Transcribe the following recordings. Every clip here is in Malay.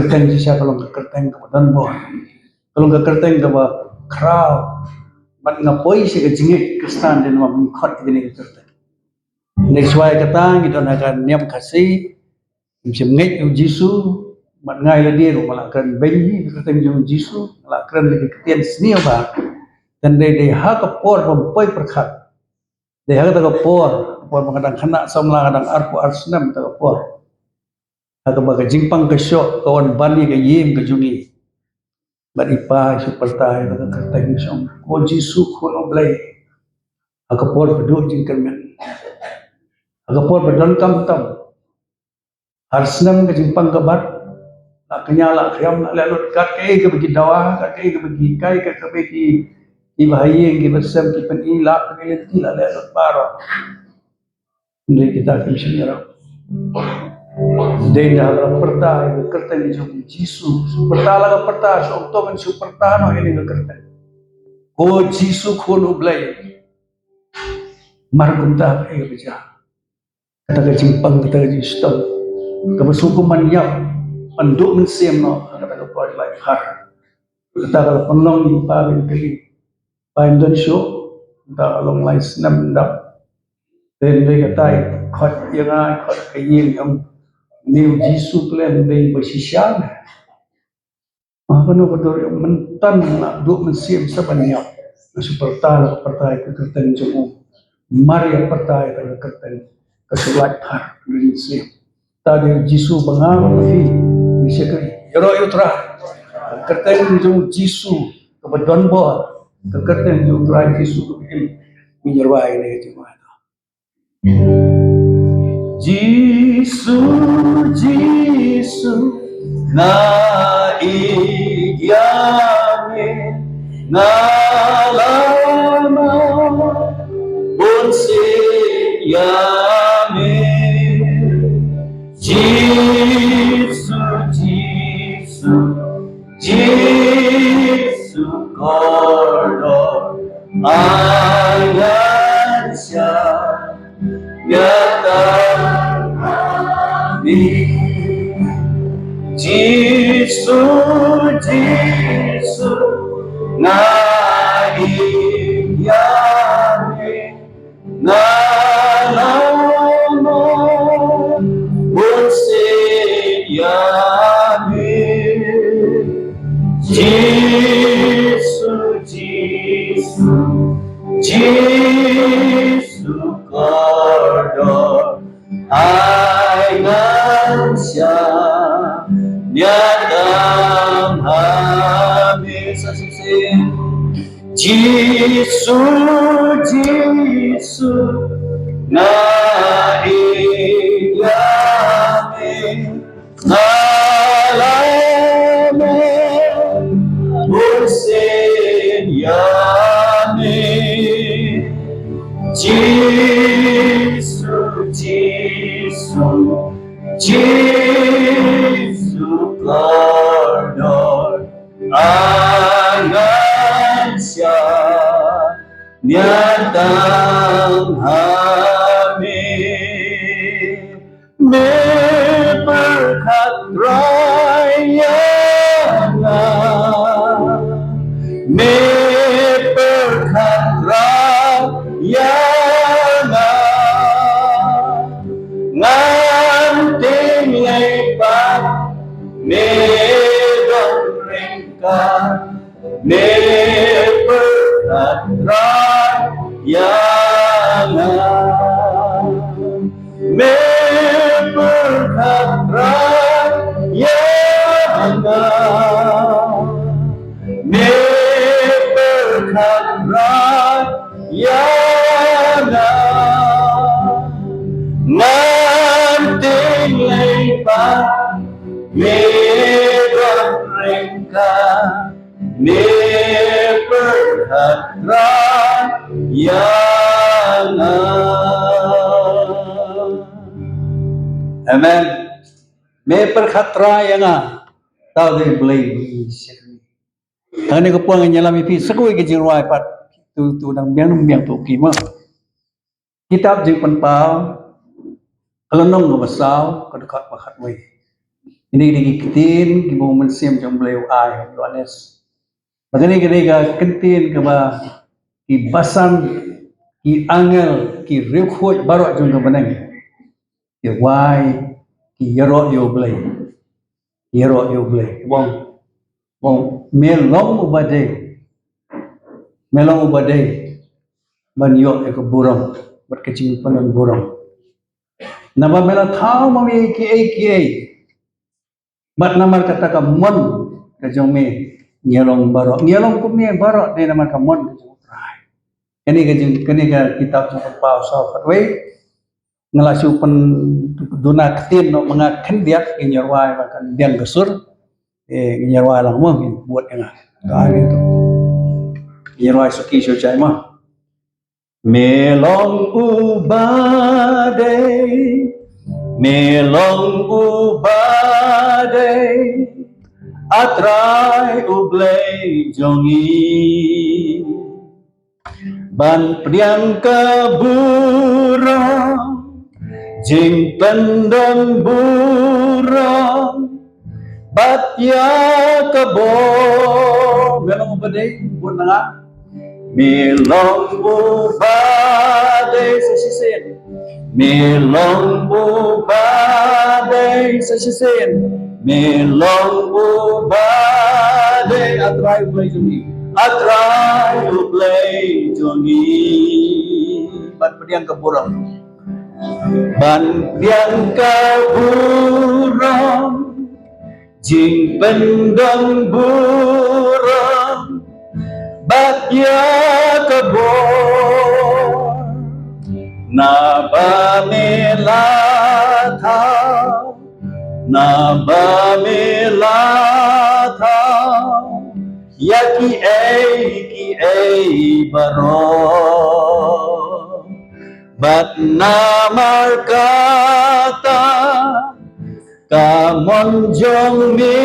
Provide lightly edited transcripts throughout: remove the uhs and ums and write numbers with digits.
kekerteng siya kalau kekerteng ka dan bo. Kalau kekerteng ka ba crowd. Bat ngapoy siya kajingit kristan din mamikot ini kekerteng. Next why katang kita akan niam kasih bisa ngait yung Jisu mat ngai la dia malah kan benyi kekerteng yung Jisu malah kan lagi ketian seni ba. Dan de ha ka por poi perkat. De ha ka por mengadang kena samla kadang arpu arsnam ta por. Atau baga jingpang ke syok kawan bani ke yim ke jungi bat ipa supertai baga kertai syong ko Jisu ko no blai aga por pedut jingkan men aga por bedon kam tam arsnam ke jingpang ke bat nak kenyala kriam nak lalut kat ke bagi dawa kat ke bagi kai ke bagi ibahaye ke bersam ki pen ila ke leti la lalut baro ndai kita ke syira Dena la perta yang kerten jom Jisu perta la perta so to men su perta no ini kerten ko Jisu ko no blai margunta e beja kata ke jimpang kata ke Jisu ke bersuku manyak penduk men sem no kata ke poi lai har kata ke penong di pa ben kali pa Indonesia kata long lai senam dap dan dia kata khot yang khot ke yang New Jisu plan dari bersisian. Apa no betul mentan nak duk mensiam sebanyak. Seperti pertai kekerten jemu. Mari pertai kekerten kesulat har dari siam. Tadi Jisu bengang fi disekri. Yoro yutra. Kekerten jemu Jisu kebetulan bo. Kekerten jemu trai Jisu menyerwai ini cuma. Jisu, Jisu, na igyame, na lama, bonse yame. Jisu, Jisu, Jisu, kordo, ayat siya. Jisu, Jisu, na iyame, na lamo, bonse yame. Jisu, Jisu, Jisu, kordo, ai ngân xa nyadam habis asin Jisu, Jisu, na iyame, na lame, ursen yame. Jisu, Jisu, Jisu, kordo, angan siya, nyatang amin. May berkat raya na, may berkat raya na, nganting lebat, medong ringkat, may berkat raya na, may berkat raya na, may berkat raya na, nganting lebat, medong ringkat, may berkat raya na. Amen. May berkat raya nga. Tao din boleh bisa. Tani ko puang nyalam ipi sakoi ke jirwai pat tu nang biang tu kima. Kitab jing penpau kelenong ke besau ke dekat pakat wei. Ini dikitin ki mo mensim jong beliau ai Yohanes. Magani gani ga kentin ka ba ki basan ki angel ki rekhoj barok jong ka banang. Ki wai ki yaro yo blai. Yaro yo blai. Bong melong ubade. Melong ubade. Ban yo ek burong. Bat kecing panan burong. Nama mela thau mami ki ai. Bat namar kata ka mon ka jong me nyelong barok ku me barok de namar ka mon ka jong trai. Kani ka kitab jong pau sa fatwe ngelasu pen duna ketin no mga kendiak inyarwai bahkan biang gesur inyarwai lang mo buat nga ka gitu. Inyarwai suki syocai mah melong ubade melong ubade atrai ublei jongi ban priang keburang jing pendang burang bat ya kebo melong ubade bunanga melong ubade sesisin melong ubade sesisin melong ubade atrai ublei jongi atrai ublei jongi ban priang keburang ban priang keburang jing pendang burang bat ya kebo na ba melata ya ki ei baro bat namar kata kamon jong mi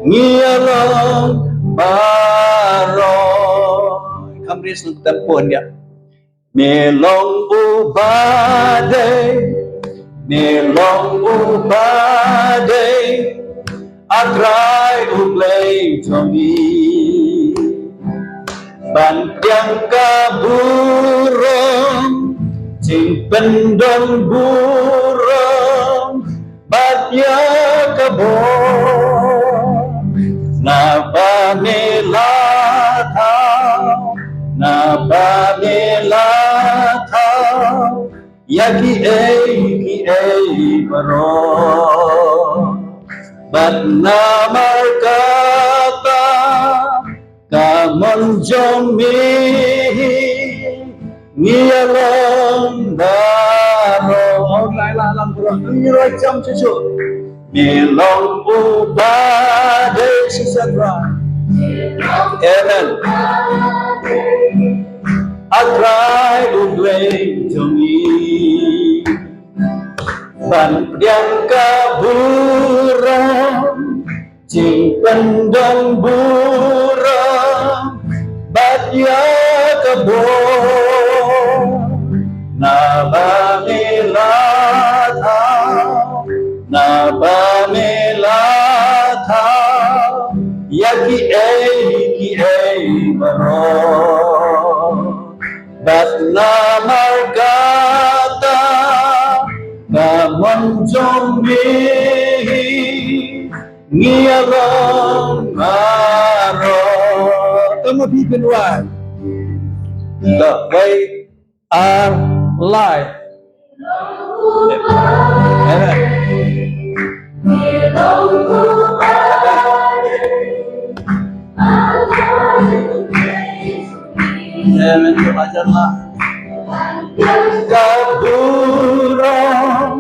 ngialong baro kamris ng tempon dia melong ubade atrai ublei jongi ban priang kaburong jing pendong burong bat ya kebo na ba melatau ya ki ei baro bat namar kata kamon jong mi ngialong daro lai la lang bro ngiroy jam cucu melong ubade sisatra amen atrai ublei jongi ban priang kaburang jing pendang burang bat ya kebo na ba melatau ya ki ei baro bat namar kata kamon jong mi ngialong baro temu di benua the way our life Amen. Belajarlah. Kaburang,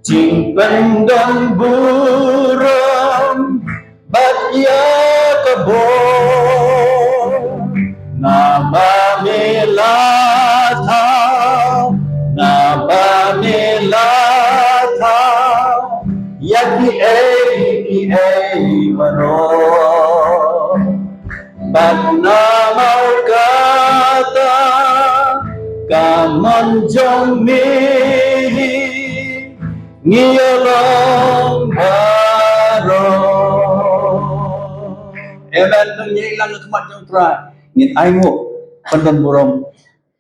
jing pendang burang, bat ya kebo, nama melatau, ya ki ei mano. Bat namar kata kamon jong mi ngiyolong baro. Amen. Tong nyi lang kemat yung try. Ngit ay mo pandon burom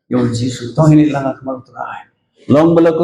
yung Jesus. Tong ini lang kemat try. Long bala